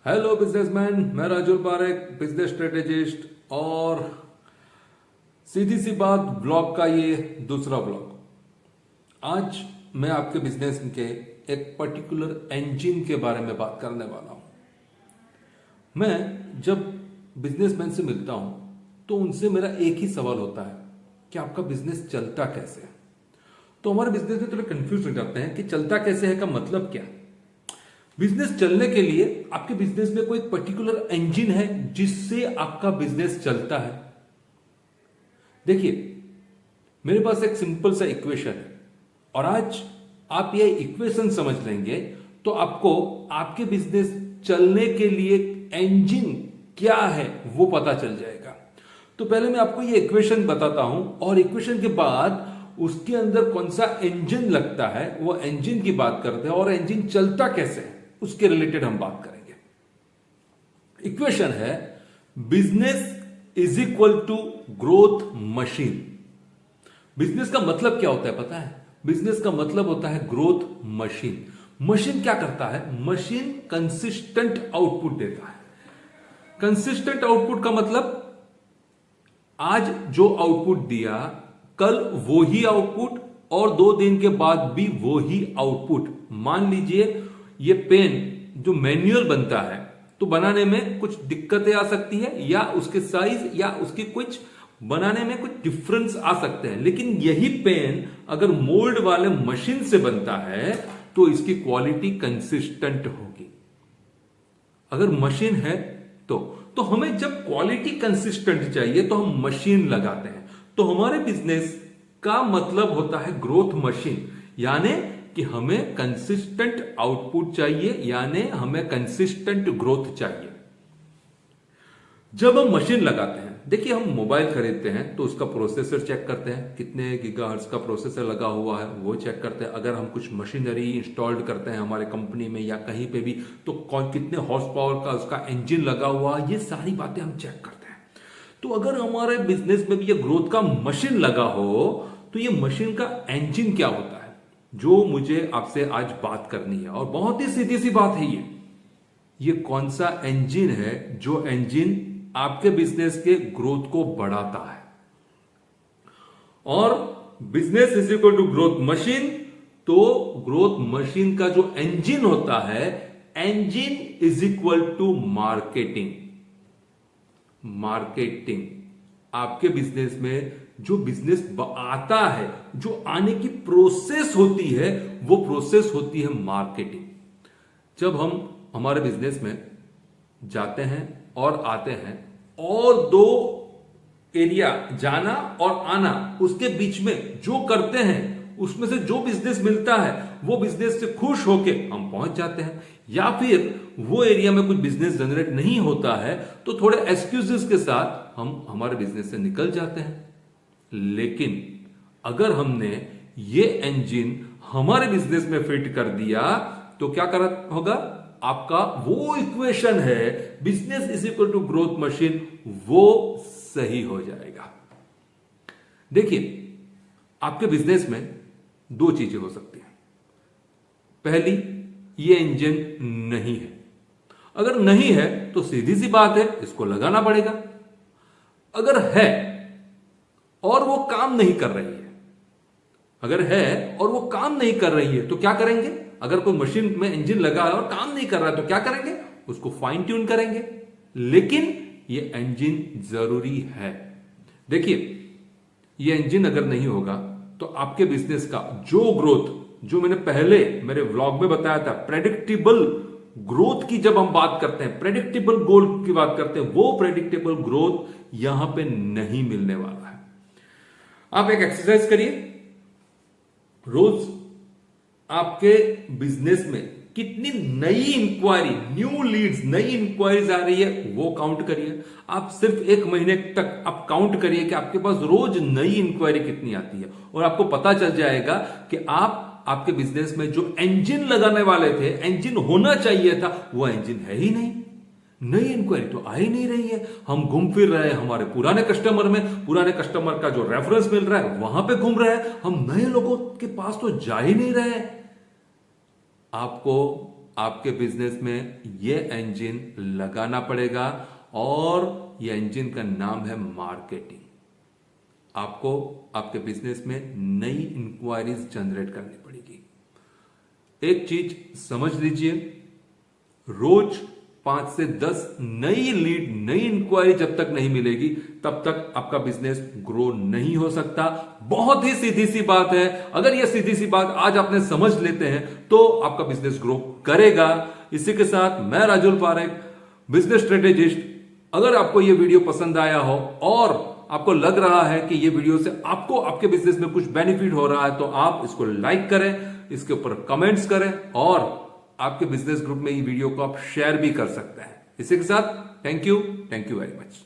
Hello businessman, मैं Rajul Parekh, business strategist. और सीधी सी बात, ब्लॉग का ये दूसरा ब्लॉग। आज मैं आपके बिजनेस के एक पर्टिकुलर इंजन के बारे में बात करने वाला हूं। मैं जब बिजनेसमैन से मिलता हूं तो उनसे मेरा एक ही सवाल होता है कि आपका बिजनेस चलता कैसे है। तो हमारे बिजनेस में थोड़े कंफ्यूज हो जाते हैं कि चलता कैसे है का मतलब क्या। बिजनेस चलने के लिए आपके बिजनेस में कोई पर्टिकुलर इंजन है जिससे आपका बिजनेस चलता है। देखिए, मेरे पास एक सिंपल सा इक्वेशन है और आज आप ये इक्वेशन समझ लेंगे तो आपको आपके बिजनेस चलने के लिए इंजन क्या है वो पता चल जाएगा। तो पहले मैं आपको ये इक्वेशन बताता हूं और इक्वेशन के बाद उसके अंदर कौन सा इंजन लगता है वो इंजन की बात करते हैं और इंजन चलता कैसे है उसके रिलेटेड हम बात करेंगे। इक्वेशन है business is equal to growth machine. Business का मतलब क्या होता है पता है? बिजनेस का मतलब होता है ग्रोथ मशीन। मशीन क्या करता है? मशीन कंसिस्टेंट आउटपुट देता है। कंसिस्टेंट आउटपुट का मतलब आज जो आउटपुट दिया कल वो ही आउटपुट और 2 दिन के बाद भी वो ही आउटपुट। मान लीजिए ये पेन जो मैन्युअल बनता है तो बनाने में कुछ दिक्कतें आ सकती है या उसके साइज या उसकी कुछ बनाने में कुछ डिफरेंस आ सकते हैं, लेकिन यही पेन अगर मोल्ड वाले मशीन से बनता है तो इसकी क्वालिटी कंसिस्टेंट होगी। अगर मशीन है तो हमें जब क्वालिटी कंसिस्टेंट चाहिए तो हम मशीन लगाते हैं। तो हमारे बिजनेस का मतलब होता है ग्रोथ मशीन, यानी कि हमें कंसिस्टेंट आउटपुट चाहिए, यानी हमें कंसिस्टेंट ग्रोथ चाहिए। जब हम मशीन लगाते हैं, देखिए हम मोबाइल खरीदते हैं तो उसका प्रोसेसर चेक करते हैं, कितने गीगाहर्ट्ज का प्रोसेसर लगा हुआ है वो चेक करते हैं। अगर हम कुछ मशीनरी इंस्टॉल्ड करते हैं हमारे कंपनी में या कहीं पे भी तो कितने हॉर्स पावर का उसका इंजन लगा हुआ है, ये सारी बातें हम चेक करते हैं। तो अगर हमारे बिजनेस में भी ये ग्रोथ का मशीन लगा हो तो ये मशीन का इंजन क्या होता है जो मुझे आपसे आज बात करनी है। और बहुत ही सीधी सी बात है, ये कौन सा इंजन है जो इंजन आपके बिजनेस के ग्रोथ को बढ़ाता है। और business is equal to growth machine, तो ग्रोथ मशीन का जो इंजन होता है, engine is equal to marketing. Marketing आपके बिजनेस में जो बिजनेस आता है, जो आने की प्रोसेस होती है वो प्रोसेस होती है मार्केटिंग। जब हम हमारे बिजनेस में जाते हैं और आते हैं और 2 एरिया जाना और आना उसके बीच में जो करते हैं उसमें से जो बिजनेस मिलता है वो बिजनेस से खुश होके हम पहुंच जाते हैं, या फिर वो एरिया में कुछ बिजनेस जनरेट नहीं होता है तो थोड़े एक्सक्यूजेस के साथ हम हमारे बिजनेस से निकल जाते हैं। लेकिन अगर हमने ये इंजन हमारे बिजनेस में फिट कर दिया तो क्या कर होगा? आपका वो इक्वेशन है business is equal to growth machine, वो सही हो जाएगा। देखिए, आपके बिजनेस में 2 चीजें हो सकती हैं। पहली, ये इंजन नहीं है। अगर नहीं है तो सीधी सी बात है, इसको लगाना पड़ेगा। अगर है और वो काम नहीं कर रही है, अगर है और वो काम नहीं कर रही है तो क्या करेंगे? अगर कोई मशीन में इंजन लगा है और काम नहीं कर रहा है तो क्या करेंगे? उसको फाइन ट्यून करेंगे। लेकिन ये इंजन जरूरी है। देखिए, ये इंजन अगर नहीं होगा तो आपके बिजनेस का जो ग्रोथ, जो मैंने पहले मेरे व्लॉग में बताया था, प्रेडिक्टेबल ग्रोथ की जब हम बात करते हैं, प्रेडिक्टेबल गोल की बात करते हैं, वो प्रेडिक्टेबल ग्रोथ यहां पे नहीं मिलने वाला है। आप एक एक्सरसाइज करिए, रोज आपके बिजनेस में कितनी नई इंक्वायरी, न्यू लीड्स, नई इंक्वायरीज आ रही है वो काउंट करिए। आप सिर्फ 1 महीने तक आप काउंट करिए कि आपके पास रोज नई इंक्वायरी कितनी आती है और आपको पता चल जाएगा कि आपके बिजनेस में जो इंजन लगाने वाले थे, इंजन होना चाहिए था, वो इंजन है ही नहीं। नई इंक्वायरी तो आ ही नहीं रही है। हम घूम फिर रहे हैं हमारे पुराने कस्टमर में, पुराने कस्टमर का जो रेफरेंस मिल रहा है वहां पे घूम रहे हैं, हम नए लोगों के पास तो जा ही नहीं रहे। आपको आपके बिजनेस में ये इंजन लगाना पड़ेगा और ये इंजन का नाम है मार्केटिंग। आपको आपके बिजनेस में नई इंक्वायरीज जनरेट करनी पड़ेगी। एक चीज समझ लीजिए, रोज 5 से 10 नई लीड, नई इंक्वायरी जब तक नहीं मिलेगी तब तक आपका बिजनेस ग्रो नहीं हो सकता। बहुत ही सीधी सी बात है, अगर यह सीधी सी बात आज आपने समझ लेते हैं तो आपका बिजनेस ग्रो करेगा। इसी के साथ मैं राजुल पारेख, बिजनेस स्ट्रेटेजिस्ट। अगर आपको यह वीडियो पसंद आया हो और आपको लग रहा है कि यह वीडियो से आपको आपके बिजनेस में कुछ बेनिफिट हो रहा है तो आप इसको लाइक करें, इसके ऊपर कमेंट्स करें और आपके बिजनेस ग्रुप में ये वीडियो को आप शेयर भी कर सकते हैं। इसी के साथ थैंक यू वेरी मच।